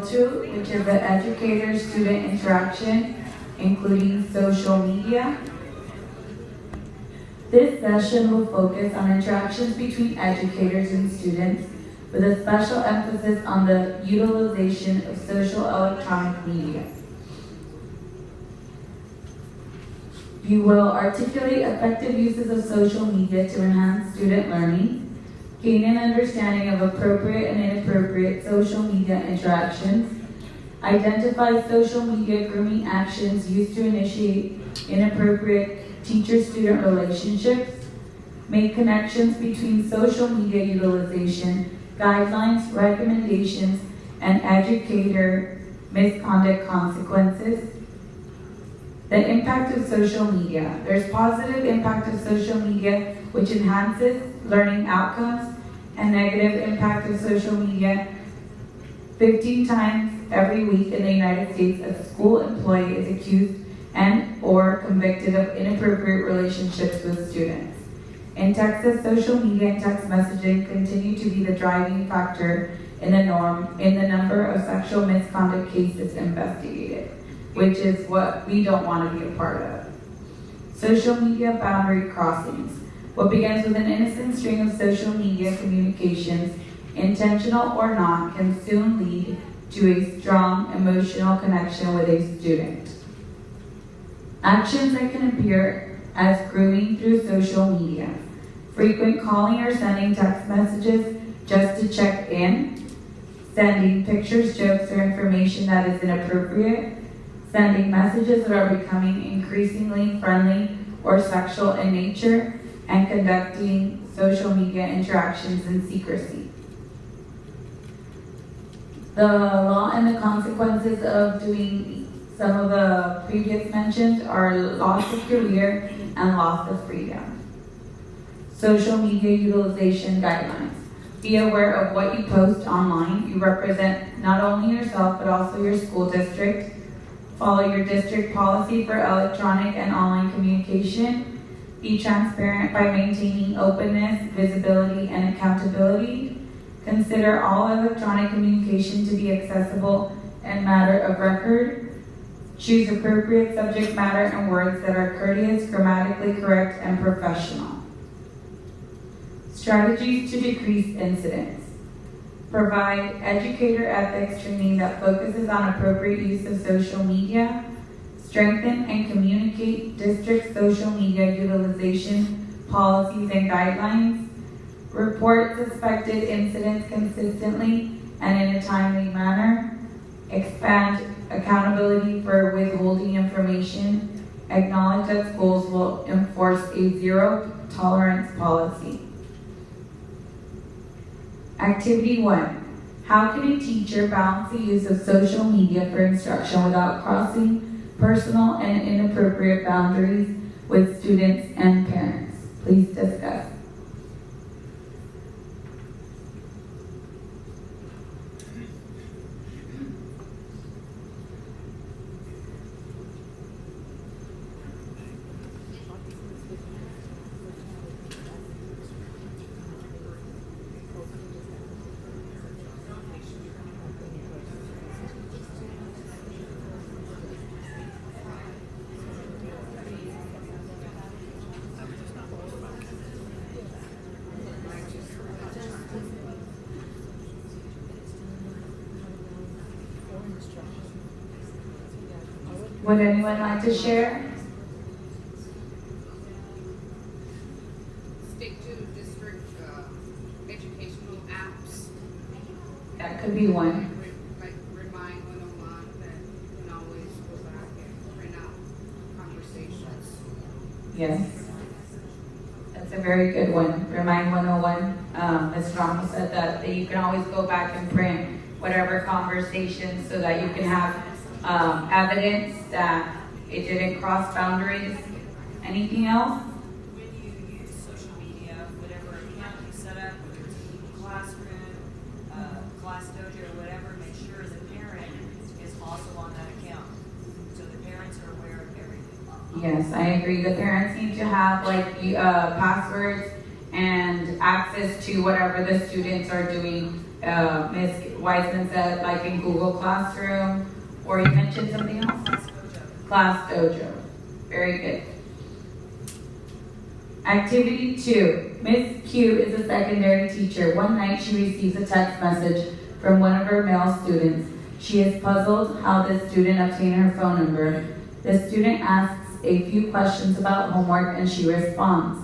Skill 2, which is the educator-student interaction, including social media. This session will focus on interactions between educators and students, with a special emphasis on the utilization of social electronic media. You will articulate effective uses of social media to enhance student learning, gain an understanding of appropriate and inappropriate social media interactions, identify social media grooming actions used to initiate inappropriate teacher-student relationships, make connections between social media utilization, guidelines, recommendations, and educator misconduct consequences. The impact of social media. There's positive impact of social media, which enhances learning outcomes, and negative impact of social media. 15 times every week in the United States, a school employee is accused and or convicted of inappropriate relationships with students. In Texas, social media and text messaging continue to be the driving factor in the number of sexual misconduct cases investigated, which is what we don't want to be a part of. Social media boundary crossings. What begins with an innocent string of social media communications, intentional or not, can soon lead to a strong emotional connection with a student. Actions that can appear as grooming through social media. Frequent calling or sending text messages just to check in, sending pictures, jokes, or information that is inappropriate, sending messages that are becoming increasingly friendly or sexual in nature, and conducting social media interactions in secrecy. The law and the consequences of doing some of the previous mentioned are loss of career and loss of freedom. Social media utilization guidelines. Be aware of what you post online. You represent not only yourself, but also your school district. Follow your district policy for electronic and online communication. Be transparent by maintaining openness, visibility, and accountability. Consider all electronic communication to be accessible and matter of record. Choose appropriate subject matter and words that are courteous, grammatically correct, and professional. Strategies to decrease incidents. Provide educator ethics training that focuses on appropriate use of social media. Strengthen and communicate district social media utilization policies and guidelines. Report suspected incidents consistently and in a timely manner. Expand accountability for withholding information. Acknowledge that schools will enforce a zero tolerance policy. Activity 1. How can a teacher balance the use of social media for instruction without crossing personal and inappropriate boundaries with students and parents? Please discuss. Would anyone like to share? Stick to district educational apps. That could be one. Like Remind 101 that you can always go back and print out conversations. Yes. That's a very good one. Remind 101. Ms. Ramos said that you can always go back and print whatever conversations so that you can have evidence that it didn't cross boundaries. Anything else? When you use social media, whatever account you set up, whether it's Classroom, Class Dojo, or whatever, make sure the parent is also on that account. So the parents are aware of everything. Yes, I agree. The parents need to have passwords and access to whatever the students are doing. Ms. Wiseman said, like in Google Classroom, or you mentioned something else? Class Dojo. Class Dojo. Very good. Activity 2. Miss Q is a secondary teacher. One night she receives a text message from one of her male students. She is puzzled how the student obtained her phone number. The student asks a few questions about homework and she responds.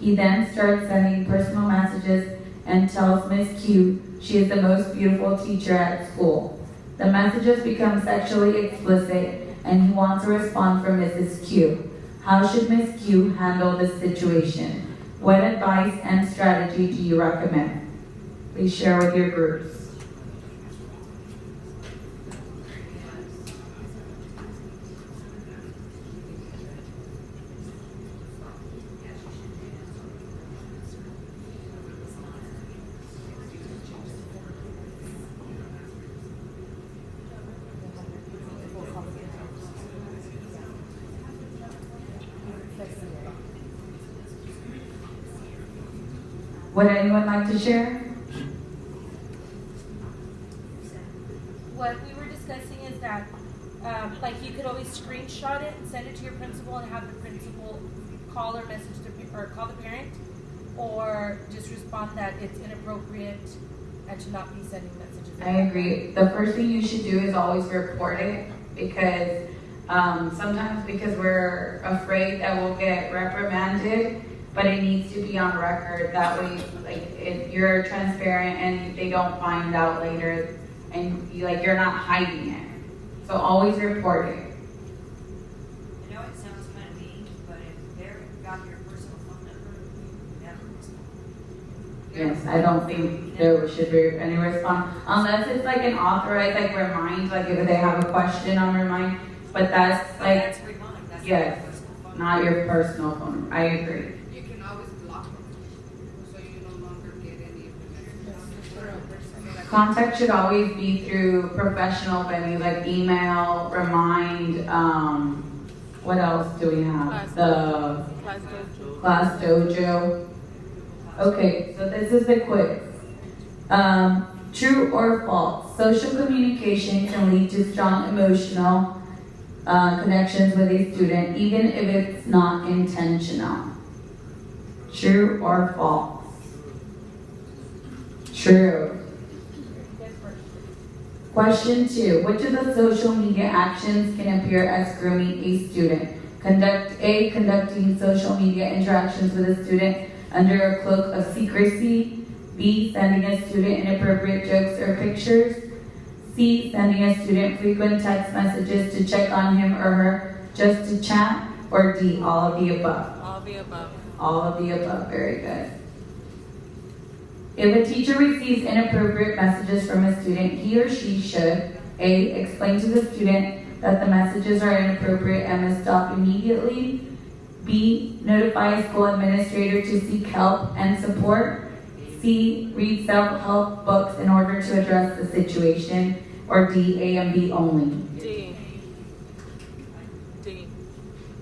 He then starts sending personal messages and tells Miss Q she is the most beautiful teacher at school. The messages become sexually explicit and he wants a response from Mrs. Q. How should Miss Q handle this situation? What advice and strategy do you recommend? Please share with your groups. Would anyone like to share? What we were discussing is that, like, you could always screenshot it, send it to your principal, and have the principal call or message or call the parent, or just respond that it's inappropriate and should not be sending messages. I agree. The first thing you should do is always report it, because sometimes because we're afraid that we'll get reprimanded, but it needs to be on record. That way, like, you're transparent and they don't find out later, and you're not hiding it. So always report it. I know it sounds kind of mean, but if they've got your personal phone number, you never respond. Yes, I don't think there should be any response unless it's like an authorized remind, like if they have a question on remind. But that's That's remind, that's yes, not your personal phone not number. your personal phone number. I agree. You can always block them, so you no longer get any information. Contact should always be through professional venues like email, remind, what else do we have? The Class Dojo. Okay, so this is the quiz. True or false? Social communication can lead to strong emotional connections with a student, even if it's not intentional. True or false? True. Question 2. Which of the social media actions can appear as grooming a student? Conducting social media interactions with a student under a cloak of secrecy. B. Sending a student inappropriate jokes or pictures. C. Sending a student frequent text messages to check on him or her just to chat. Or D. All of the above. All the above. All of the above. Very good. If a teacher receives inappropriate messages from a student, he or she should A. Explain to the student that the messages are inappropriate and must stop immediately. B. Notify a school administrator to seek help and support. C. Read self-help books in order to address the situation. Or D. A and B only. D. D.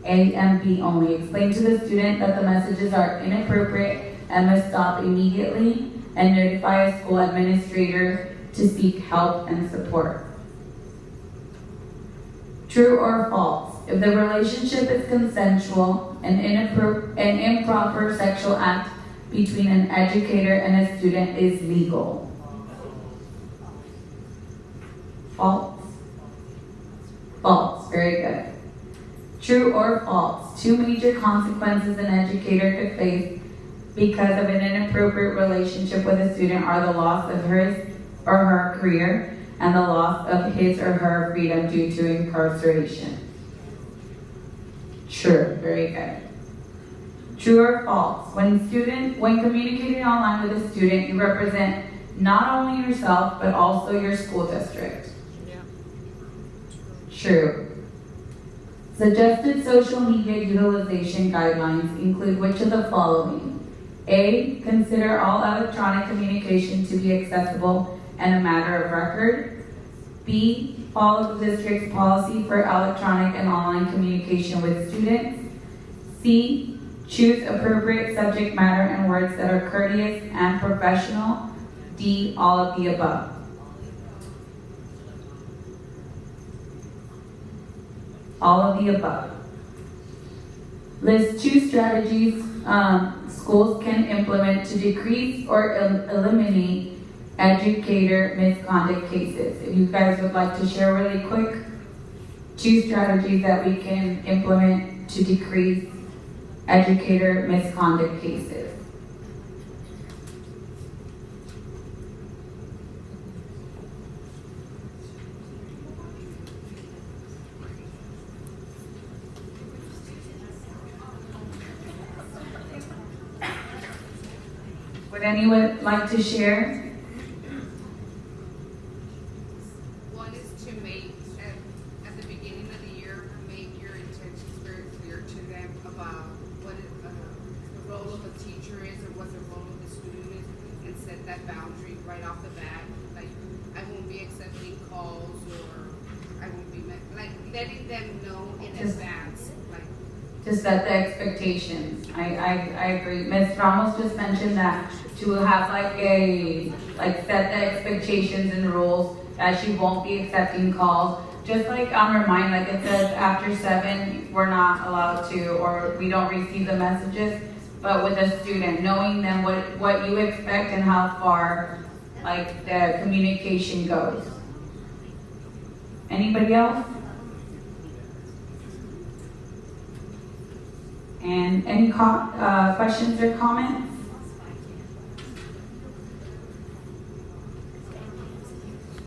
A and B only. Explain to the student that the messages are inappropriate and must stop immediately, and notify a school administrator to seek help and support. True or false? If the relationship is consensual, an improper sexual act between an educator and a student is legal. False? False. Very good. True or false? 2 major consequences an educator could face because of an inappropriate relationship with a student are the loss of his or her career and the loss of his or her freedom due to incarceration. True. Very good. True or false? When communicating online with a student, you represent not only yourself but also your school district. Yeah. True. Suggested social media utilization guidelines include which of the following? A. Consider all electronic communication to be accessible and a matter of record. B. Follow the district's policy for electronic and online communication with students. C. Choose appropriate subject matter and words that are courteous and professional. D. All of the above. All of the above. List 2 strategies schools can implement to decrease or eliminate educator misconduct cases. If you guys would like to share really quick, 2 strategies that we can implement to decrease educator misconduct cases. Would anyone like to share? One is to make, at the beginning of the year, make your intentions very clear to them about what the role of a teacher is or what the role of the student is, and set that boundary right off the bat. Like, I won't be accepting calls, or I won't be, letting them know in advance, like. To set the expectations. I agree. Ms. Ramos just mentioned that to have set the expectations and rules that she won't be accepting calls. Just like on her mind, like it says after 7, we're not allowed to, or we don't receive the messages. But with a student, knowing them what you expect and how far the communication goes. Anybody else? And any questions or comments?